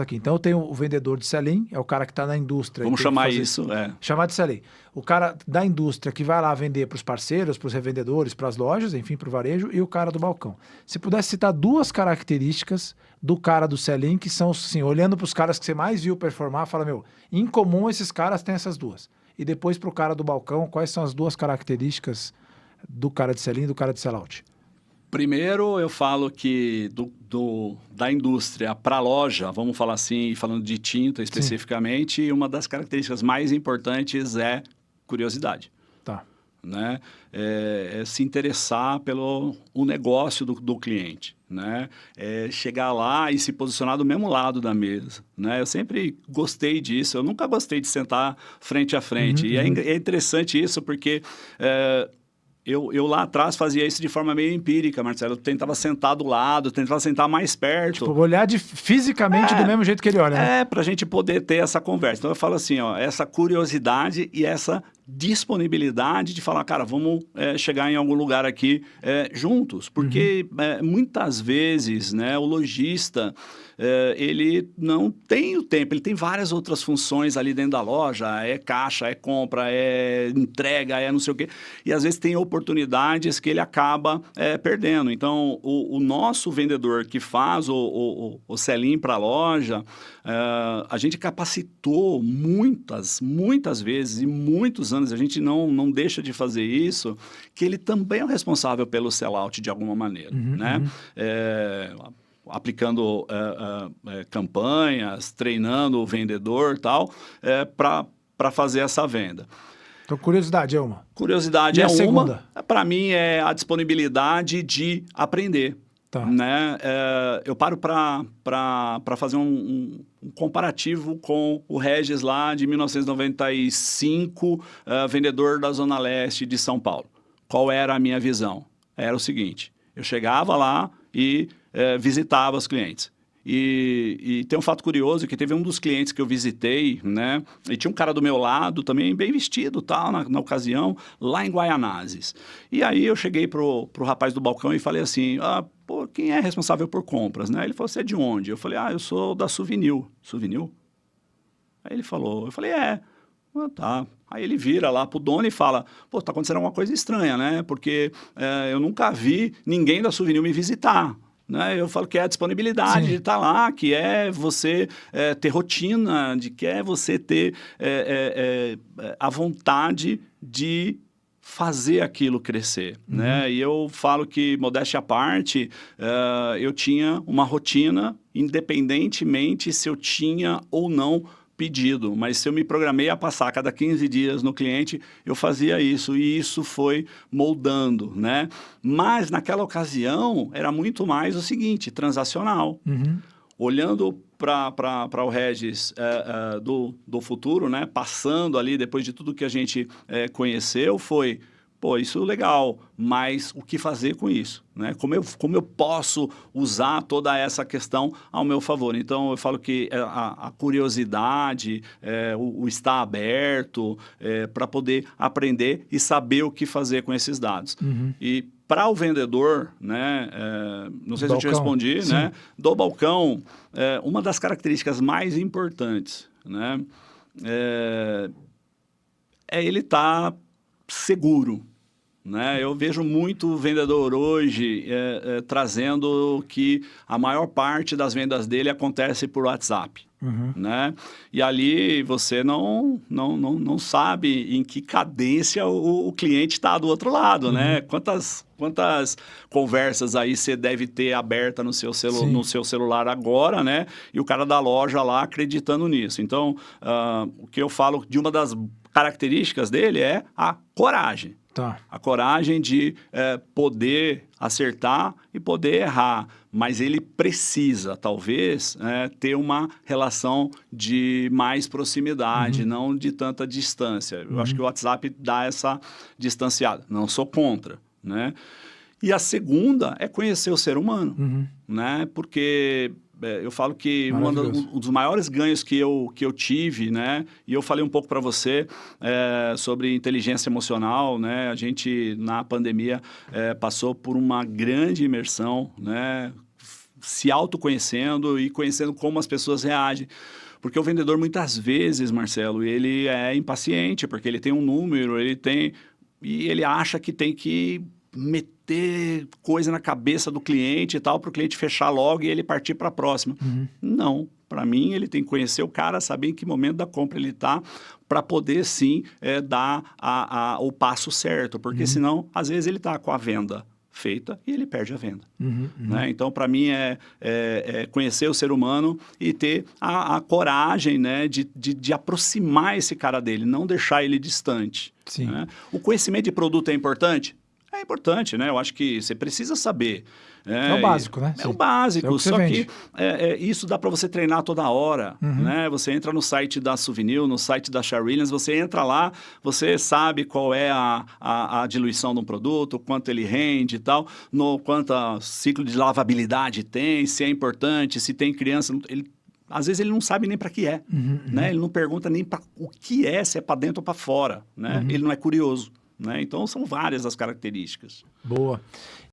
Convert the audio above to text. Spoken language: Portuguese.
aqui. Então, eu tenho o vendedor de sell-in, é o cara que está na indústria. Vamos chamar isso, Chamar de sell-in. O cara da indústria que vai lá vender para os parceiros, para os revendedores, para as lojas, enfim, para o varejo, e o cara do balcão. Se pudesse citar duas características do cara do sell-in, que são, assim, olhando para os caras que você mais viu performar, fala, meu, em comum esses caras têm essas duas. E depois para o cara do balcão, quais são as duas características do cara de sell-in e do cara de sell-out? Primeiro, eu falo que da indústria para a loja, vamos falar assim, falando de tinta especificamente, uma das características mais importantes é curiosidade. Tá. Né? É se interessar pelo o negócio do cliente, né? É chegar lá e se posicionar do mesmo lado da mesa, né? Eu sempre gostei disso, eu nunca gostei de sentar frente a frente. E é interessante isso porque... Eu lá atrás fazia isso de forma meio empírica, Marcelo. Eu tentava sentar do lado, tentava sentar mais perto. Tipo, olhar fisicamente do mesmo jeito que ele olha, né? Para a gente poder ter essa conversa. Então eu falo assim, ó, essa curiosidade e essa disponibilidade de falar, cara, vamos chegar em algum lugar aqui juntos. Porque muitas vezes, né, o lojista... ele não tem o tempo, ele tem várias outras funções ali dentro da loja, é caixa, é compra, é entrega, é não sei o quê, e às vezes tem oportunidades que ele acaba perdendo. Então, o nosso vendedor que faz o sell-in para a loja, a gente capacitou muitas vezes, e muitos anos, a gente não deixa de fazer isso, que ele também é o responsável pelo sell-out de alguma maneira, né? Aplicando campanhas, treinando o vendedor e tal, para fazer essa venda. Então, curiosidade é uma. Curiosidade e é a segunda? Para mim, é a disponibilidade de aprender. Tá. Né? Eu paro para fazer um comparativo com o Regis lá de 1995, vendedor da Zona Leste de São Paulo. Qual era a minha visão? Era o seguinte, eu chegava lá e visitava os clientes. E tem um fato curioso que teve um dos clientes que eu visitei, né? E tinha um cara do meu lado também, bem vestido, tal, na ocasião, lá em Guaianazes. E aí eu cheguei pro rapaz do balcão e falei assim, pô, quem é responsável por compras, né? Ele falou, você é de onde? Eu falei, eu sou da Souvenir. Souvenir? Aí ele falou, eu falei, tá. Aí ele vira lá pro dono e fala, pô, tá acontecendo alguma coisa estranha, né? Porque eu nunca vi ninguém da Souvenir me visitar. Né? Eu falo que é a disponibilidade de estar lá, que é você ter rotina, que é você ter a vontade de fazer aquilo crescer. Né? E eu falo que, modéstia à parte, eu tinha uma rotina, independentemente se eu tinha ou não pedido, mas se eu me programei a passar a cada 15 dias no cliente, eu fazia isso, e isso foi moldando, né? Mas naquela ocasião era muito mais o seguinte, transacional. Olhando para o Regis do futuro, né? Passando ali, depois de tudo que a gente conheceu, foi... Pô, isso é legal, mas o que fazer com isso? Né? Como eu posso usar toda essa questão ao meu favor? Então, eu falo que a curiosidade, o estar aberto para poder aprender e saber o que fazer com esses dados. E para o vendedor, né, não sei se eu te respondi, né, do balcão, uma das características mais importantes, né, é ele estar seguro. Né? Eu vejo muito vendedor hoje trazendo que a maior parte das vendas dele acontece por WhatsApp. Né? E ali você não sabe em que cadência o cliente está do outro lado. Né? Quantas conversas aí você deve ter aberta no seu celular agora, né? E o cara da loja lá acreditando nisso. Então, o que eu falo de uma das características dele é a coragem. Tá. A coragem de poder acertar e poder errar. Mas ele precisa, talvez, ter uma relação de mais proximidade, não de tanta distância. Eu acho que o WhatsApp dá essa distanciada. Não sou contra, né? E a segunda é conhecer o ser humano, né? Porque... eu falo que um dos maiores ganhos que eu tive, né? E eu falei um pouco para você sobre inteligência emocional, né? A gente, na pandemia, passou por uma grande imersão, né? se autoconhecendo e conhecendo como as pessoas reagem. Porque o vendedor, muitas vezes, Marcelo, ele é impaciente, porque ele tem um número, e ele acha que tem que meter coisa na cabeça do cliente e tal, para o cliente fechar logo e ele partir para a próxima. Não. Para mim, ele tem que conhecer o cara, saber em que momento da compra ele está, para poder, sim, dar o passo certo. Porque, senão, às vezes, ele está com a venda feita e ele perde a venda. Né? Então, para mim, é conhecer o ser humano e ter a coragem, né, de aproximar esse cara dele, não deixar ele distante. Sim. Né? O conhecimento de produto é importante? É importante, né? Eu acho que você precisa saber. É o básico, né? É o básico, É o que você só vende. que isso dá para você treinar toda hora, né? Você entra no site da Souvenir, no site da Sherwin Williams, você entra lá, você sabe qual é a diluição de um produto, quanto ele rende e tal, quanto ciclo de lavabilidade tem, se é importante, se tem criança... Às vezes ele não sabe nem para que é, né? Ele não pergunta nem para o que é, se é para dentro ou para fora, né? Ele não é curioso, né? Então, são várias as características. Boa.